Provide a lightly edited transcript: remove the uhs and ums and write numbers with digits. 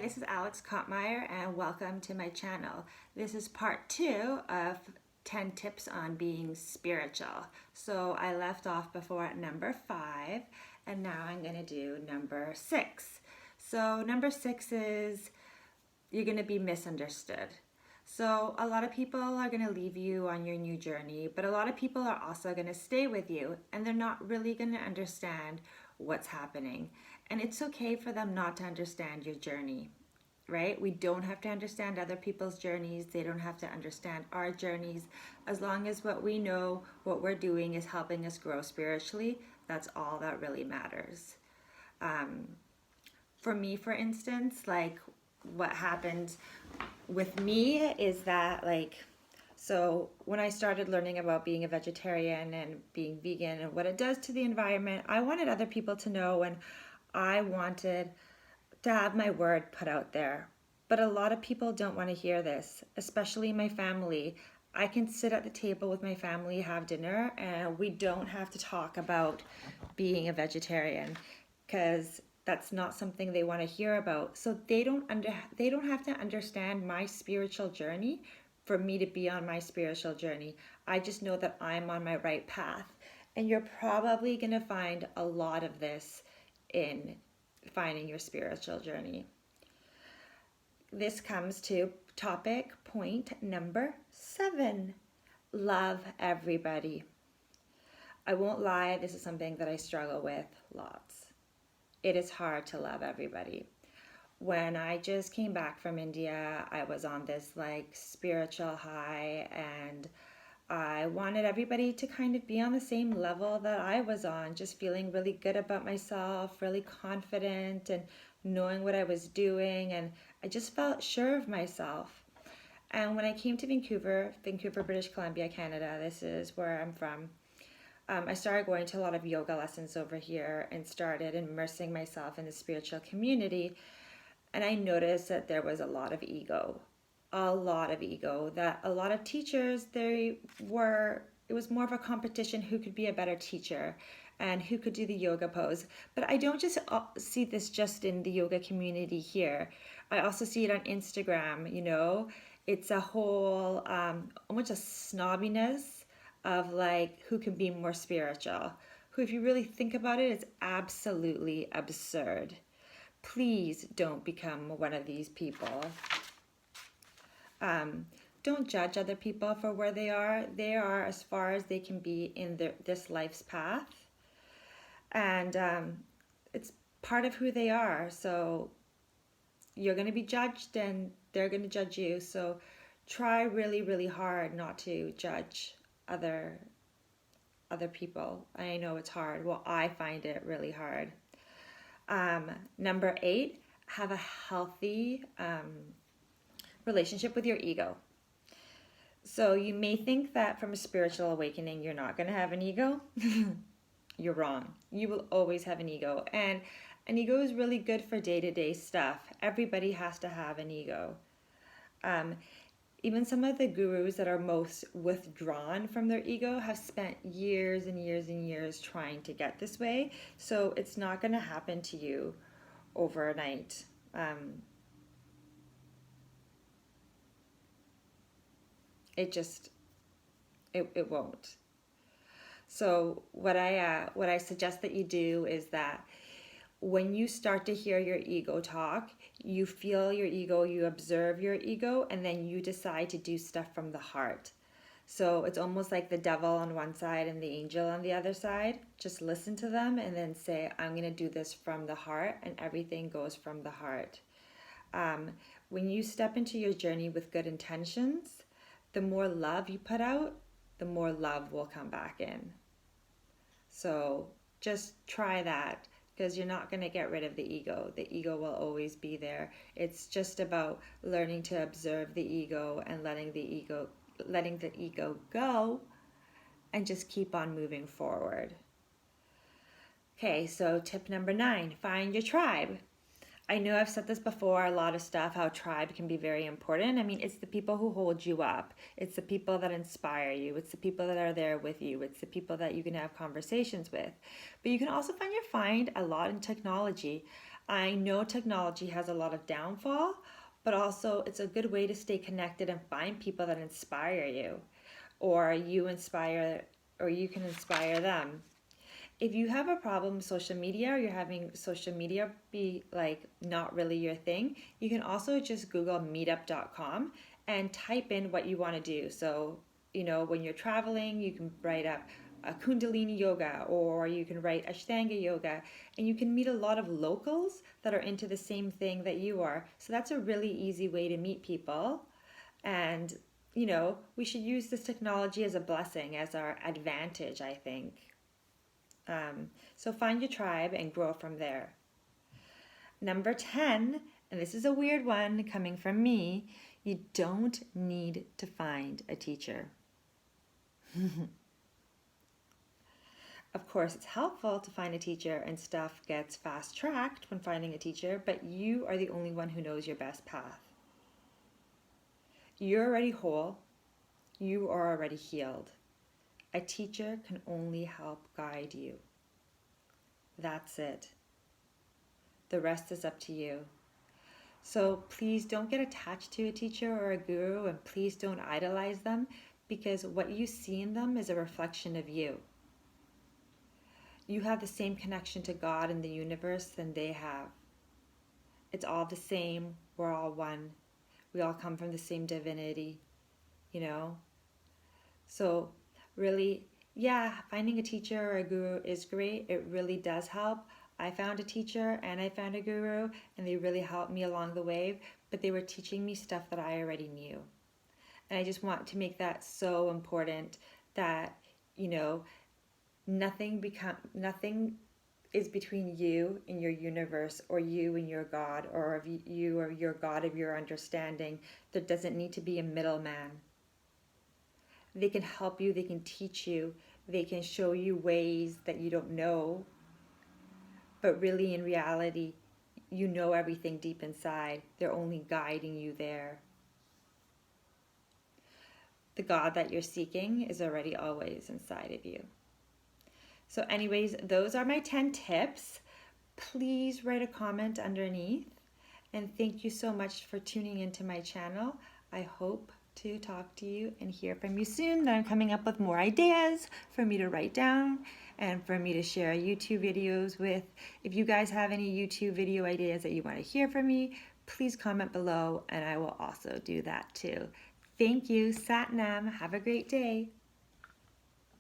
this is Alex Kottmeyer and welcome to my channel. This is part 2 of 10 tips on being spiritual. So I left off before at number 5 and now I'm going to do number 6. So number 6 is you're going to be misunderstood. So a lot of people are going to leave you on your new journey, but a lot of people are also going to stay with you and they're not really going to understand what's happening. And it's okay for them not to understand your journey, right? We don't have to understand other people's journeys. They don't have to understand our journeys. As long as what we know, what we're doing is helping us grow spiritually, that's all that really matters. For me, for instance, like what happened with me is that so when I started learning about being a vegetarian and being vegan and what it does to the environment, I wanted other people to know and I wanted to have my word put out there. But a lot of people don't want to hear this, especially my family. I can sit at the table with my family, have dinner, and we don't have to talk about being a vegetarian because that's not something they want to hear about. So they don't have to understand my spiritual journey for me to be on my spiritual journey. I just know that I'm on my right path. And you're probably going to find a lot of this in finding your spiritual journey. This comes to point number 7. Love everybody. I won't lie, this is something that I struggle with lots. It is hard to love everybody. When I just came back from India, I was on this spiritual high and I wanted everybody to kind of be on the same level that I was on, just feeling really good about myself, really confident and knowing what I was doing, and I just felt sure of myself. And when I came to Vancouver, British Columbia, Canada, this is where I'm from, I started going to a lot of yoga lessons over here and started immersing myself in the spiritual community. And I noticed that there was a lot of ego, that a lot of teachers, it was more of a competition who could be a better teacher and who could do the yoga pose. But I don't just see this just in the yoga community here. I also see it on Instagram, it's a whole, almost a snobbiness of who can be more spiritual, who if you really think about it, it's absolutely absurd. Please don't become one of these people. Don't judge other people for where they are. They are as far as they can be in this life's path. And it's part of who they are. So you're going to be judged and they're going to judge you. So try really, really hard not to judge other people. I know it's hard. Well, I find it really hard. Number 8, have a healthy relationship with your ego. So you may think that from a spiritual awakening, you're not going to have an ego. You're wrong. You will always have an ego. And an ego is really good for day-to-day stuff. Everybody has to have an ego. Even some of the gurus that are most withdrawn from their ego have spent years and years and years trying to get this way. So it's not going to happen to you overnight. It won't. So what I suggest that you do is that when you start to hear your ego talk, you feel your ego, you observe your ego, and then you decide to do stuff from the heart. So it's almost like the devil on one side and the angel on the other side. Just listen to them and then say, I'm going to do this from the heart, and everything goes from the heart. When you step into your journey with good intentions, the more love you put out, the more love will come back in. So just try that, because you're not going to get rid of the ego. The ego will always be there. It's just about learning to observe the ego and letting the ego go and just keep on moving forward. Okay, so tip number 9, find your tribe. I know I've said this before, a lot of stuff, how tribe can be very important. I mean, it's the people who hold you up. It's the people that inspire you. It's the people that are there with you. It's the people that you can have conversations with. But you can also find a lot in technology. I know technology has a lot of downfall, but also it's a good way to stay connected and find people that inspire you, or you inspire, or you can inspire them. If you have a problem with social media, or you're having social media be like not really your thing, you can also just Google meetup.com and type in what you want to do. So, when you're traveling, you can write up a Kundalini yoga, or you can write Ashtanga yoga, and you can meet a lot of locals that are into the same thing that you are. So that's a really easy way to meet people. And, we should use this technology as a blessing, as our advantage, I think. So find your tribe and grow from there. Number 10, and this is a weird one coming from me, you don't need to find a teacher. Of course, it's helpful to find a teacher and stuff gets fast tracked when finding a teacher, but you are the only one who knows your best path. You're already whole. You are already healed. A teacher can only help guide you. That's it. The rest is up to you. So please don't get attached to a teacher or a guru, and please don't idolize them, because what you see in them is a reflection of you. You have the same connection to God and the universe than they have. It's all the same. We're all one. We all come from the same divinity, So really, yeah, finding a teacher or a guru is great. It really does help. I found a teacher and I found a guru, and they really helped me along the way, but they were teaching me stuff that I already knew. And I just want to make that so important that, nothing is between you and your universe, or you and your God, or of you or your God of your understanding. There doesn't need to be a middleman. They can help you, they can teach you, they can show you ways that you don't know, but really in reality, you know everything deep inside. They're only guiding you there. The God that you're seeking is already always inside of you. So anyways, those are my 10 tips. Please write a comment underneath. And thank you so much for tuning into my channel. I hope to talk to you and hear from you soon. I'm coming up with more ideas for me to write down and for me to share YouTube videos with. If you guys have any YouTube video ideas that you want to hear from me, please comment below and I will also do that too. Thank you. Sat Nam. Have a great day.